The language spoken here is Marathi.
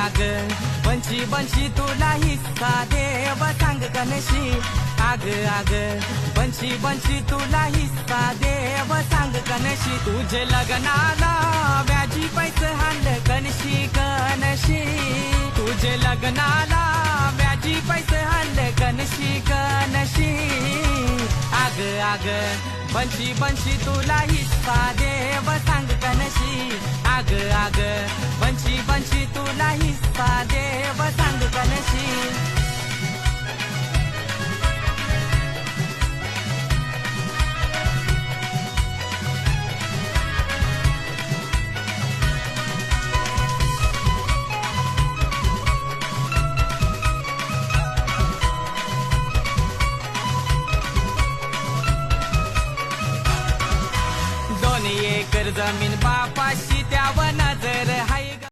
आग बनशी बनशी तुला हिस्सा देव सांग कनशी आग आग बनशी बनशी तुला हिस्सा देव सांग कनशी तुझे लग्नाला व्याजी पैसे हांड कनशी कनशी तुझे लग्नाला व्याजी पैसे हांड कनशी कनशी आग आग बनशी बनशी तुला हिस्सा देव सांग कनशी आग आग बनशी